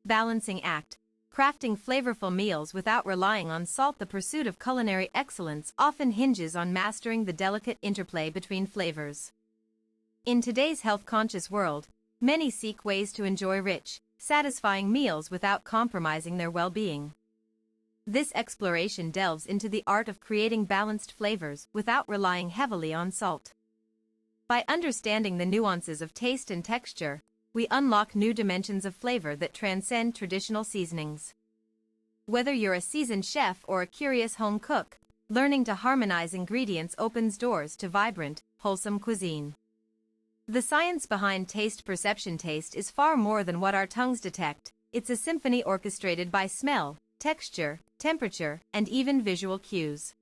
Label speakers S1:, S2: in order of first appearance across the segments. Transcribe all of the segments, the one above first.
S1: Balancing act. Crafting flavorful meals without relying on salt. The pursuit of culinary excellence often hinges on mastering the delicate interplay between flavors. In today's health-conscious world, many seek ways to enjoy rich, satisfying meals without compromising their well-being. This exploration delves into the art of creating balanced flavors without relying heavily on salt. By understanding the nuances of taste and texture, we unlock new dimensions of flavor that transcend traditional seasonings. Whether you're a seasoned chef or a curious home cook, learning to harmonize ingredients opens doors to vibrant, wholesome cuisine. The science behind taste perception. Taste is far more than what our tongues detect. It's a symphony orchestrated by smell, texture, temperature, and even visual cues.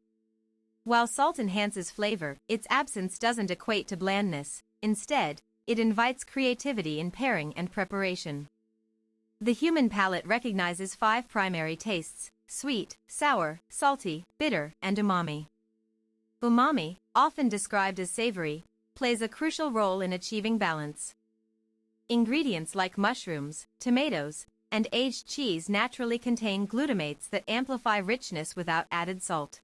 S1: While salt enhances flavor, its absence doesn't equate to blandness. Instead, it invites creativity in pairing and preparation. The human palate recognizes 5 primary tastes: sweet, sour, salty, bitter, and umami. Umami, often described as savory, plays a crucial role in achieving balance. Ingredients like mushrooms, tomatoes, and aged cheese naturally contain glutamates that amplify richness without added salt.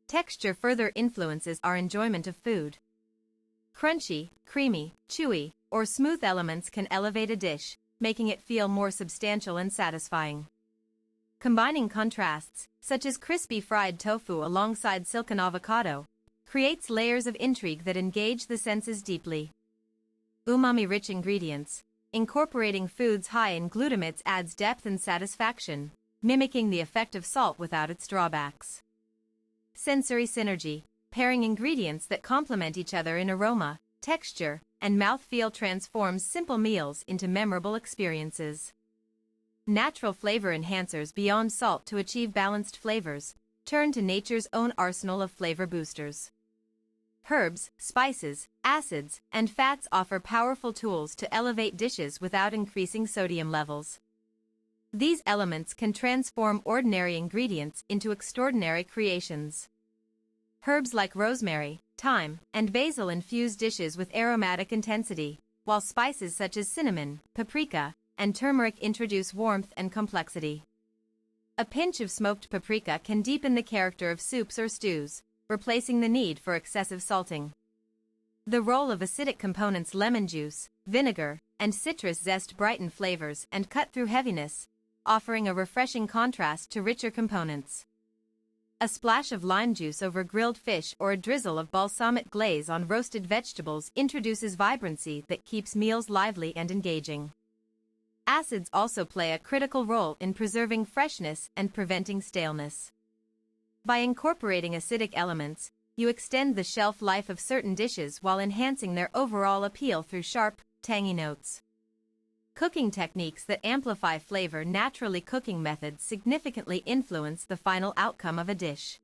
S1: Texture further influences our enjoyment of food. Crunchy, creamy, chewy, or smooth elements can elevate a dish, making it feel more substantial and satisfying. Combining contrasts, such as crispy fried tofu alongside silken avocado, creates layers of intrigue that engage the senses deeply. Umami-rich ingredients. Incorporating foods high in glutamates adds depth and satisfaction, mimicking the effect of salt without its drawbacks. Sensory synergy. Pairing ingredients that complement each other in aroma, texture, and mouthfeel transforms simple meals into memorable experiences. Natural flavor enhancers beyond salt. To achieve balanced flavors, turn to nature's own arsenal of flavor boosters. Herbs, spices, acids, and fats offer powerful tools to elevate dishes without increasing sodium levels. These elements can transform ordinary ingredients into extraordinary creations. Herbs like rosemary, thyme, and basil infuse dishes with aromatic intensity, while spices such as cinnamon, paprika, and turmeric introduce warmth and complexity. A pinch of smoked paprika can deepen the character of soups or stews, replacing the need for excessive salting. The role of acidic components: lemon juice, vinegar, and citrus zest brighten flavors and cut through heaviness, offering a refreshing contrast to richer components. A splash of lime juice over grilled fish or a drizzle of balsamic glaze on roasted vegetables introduces vibrancy that keeps meals lively and engaging. Acids also play a critical role in preserving freshness and preventing staleness. By incorporating acidic elements, you extend the shelf life of certain dishes while enhancing their overall appeal through sharp, tangy notes. Cooking techniques that amplify flavor. Naturally, cooking methods significantly influence the final outcome of a dish.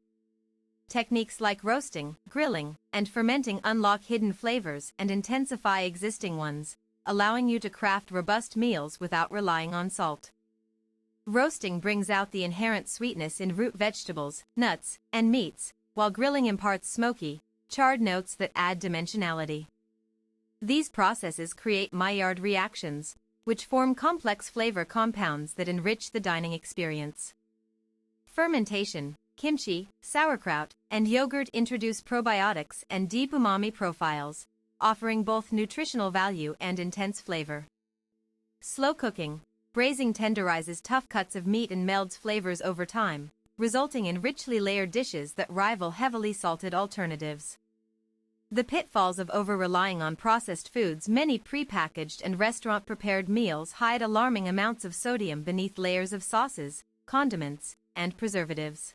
S1: Techniques like roasting, grilling, and fermenting unlock hidden flavors and intensify existing ones, allowing you to craft robust meals without relying on salt. Roasting brings out the inherent sweetness in root vegetables, nuts, and meats, while grilling imparts smoky, charred notes that add dimensionality. These processes create Maillard reactions, which form complex flavor compounds that enrich the dining experience. Fermentation, kimchi, sauerkraut, and yogurt introduce probiotics and deep umami profiles, offering both nutritional value and intense flavor. Slow cooking. Braising tenderizes tough cuts of meat and melds flavors over time, resulting in richly layered dishes that rival heavily salted alternatives. The pitfalls of over-relying on processed foods. Many prepackaged and restaurant-prepared meals hide alarming amounts of sodium beneath layers of sauces, condiments, and preservatives.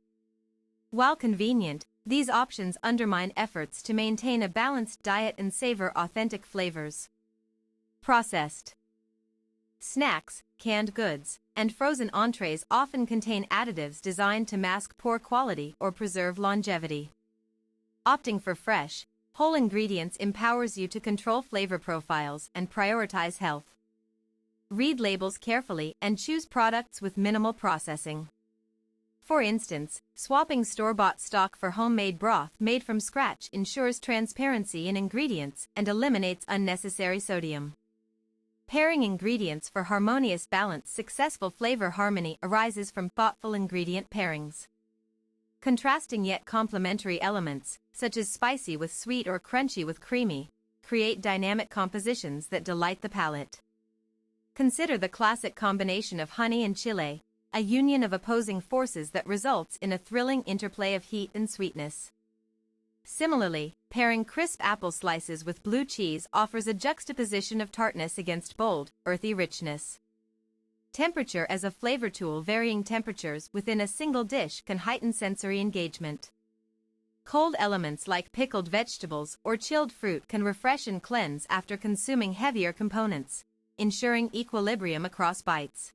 S1: While convenient, these options undermine efforts to maintain a balanced diet and savor authentic flavors. Processed snacks, canned goods, and frozen entrees often contain additives designed to mask poor quality or preserve longevity. Opting for fresh, whole ingredients empowers you to control flavor profiles and prioritize health. Read labels carefully and choose products with minimal processing. For instance, swapping store-bought stock for homemade broth made from scratch ensures transparency in ingredients and eliminates unnecessary sodium. Pairing ingredients for harmonious balance. Successful flavor harmony arises from thoughtful ingredient pairings. Contrasting yet complementary elements, such as spicy with sweet or crunchy with creamy, create dynamic compositions that delight the palate. Consider the classic combination of honey and chile, a union of opposing forces that results in a thrilling interplay of heat and sweetness. Similarly, pairing crisp apple slices with blue cheese offers a juxtaposition of tartness against bold, earthy richness. Temperature as a flavor tool. Varying temperatures within a single dish can heighten sensory engagement. Cold elements like pickled vegetables or chilled fruit can refresh and cleanse after consuming heavier components, ensuring equilibrium across bites.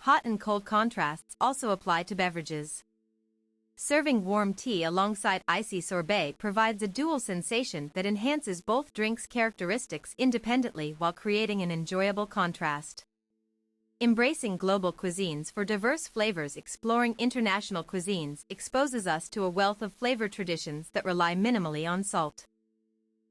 S1: Hot and cold contrasts also apply to beverages. Serving warm tea alongside icy sorbet provides a dual sensation that enhances both drinks' characteristics independently while creating an enjoyable contrast. Embracing global cuisines for diverse flavors. Exploring international cuisines exposes us to a wealth of flavor traditions that rely minimally on salt.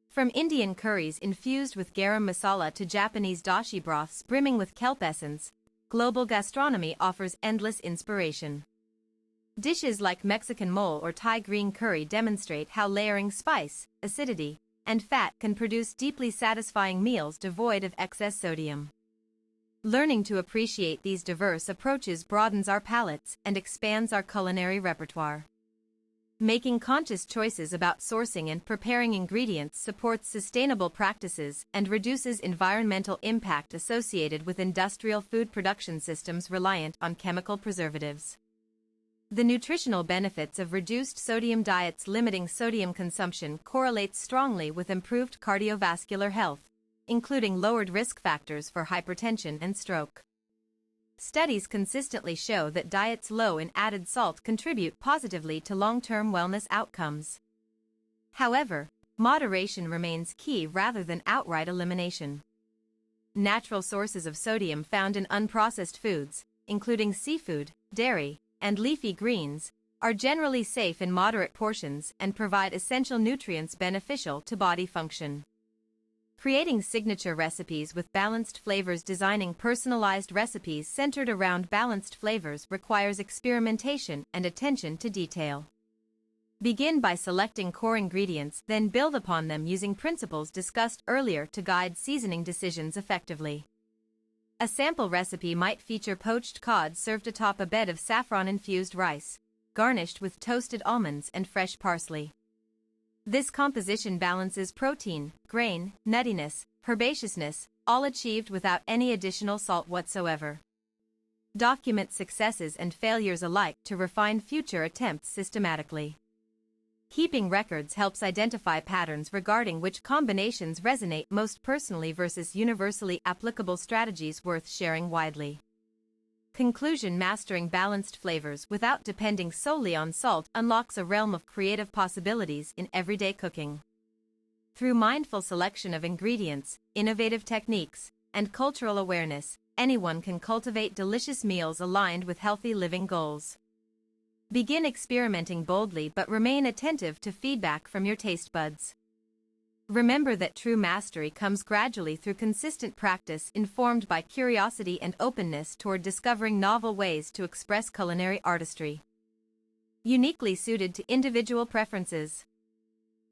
S1: From Indian curries infused with garam masala to Japanese dashi broths brimming with kelp essence, global gastronomy offers endless inspiration. Dishes like Mexican mole or Thai green curry demonstrate how layering spice, acidity, and fat can produce deeply satisfying meals devoid of excess sodium. Learning to appreciate these diverse approaches broadens our palates and expands our culinary repertoire. Making conscious choices about sourcing and preparing ingredients supports sustainable practices and reduces environmental impact associated with industrial food production systems reliant on chemical preservatives. The nutritional benefits of reduced sodium diets. Limiting sodium consumption correlates strongly with improved cardiovascular health, including lowered risk factors for hypertension and stroke. Studies consistently show that diets low in added salt contribute positively to long-term wellness outcomes. However, moderation remains key rather than outright elimination. Natural sources of sodium found in unprocessed foods, including seafood, dairy, and leafy greens, are generally safe in moderate portions and provide essential nutrients beneficial to body function. Creating signature recipes with balanced flavors. Designing personalized recipes centered around balanced flavors requires experimentation and attention to detail. Begin by selecting core ingredients, then build upon them using principles discussed earlier to guide seasoning decisions effectively. A sample recipe might feature poached cod served atop a bed of saffron-infused rice, garnished with toasted almonds and fresh parsley. This composition balances protein, grain, nuttiness, herbaceousness, all achieved without any additional salt whatsoever. Document successes and failures alike to refine future attempts systematically. Keeping records helps identify patterns regarding which combinations resonate most personally versus universally applicable strategies worth sharing widely. Conclusion: mastering balanced flavors without depending solely on salt unlocks a realm of creative possibilities in everyday cooking. Through mindful selection of ingredients, innovative techniques, and cultural awareness, anyone can cultivate delicious meals aligned with healthy living goals. Begin experimenting boldly but remain attentive to feedback from your taste buds. Remember that true mastery comes gradually through consistent practice informed by curiosity and openness toward discovering novel ways to express culinary artistry. Uniquely suited to individual preferences.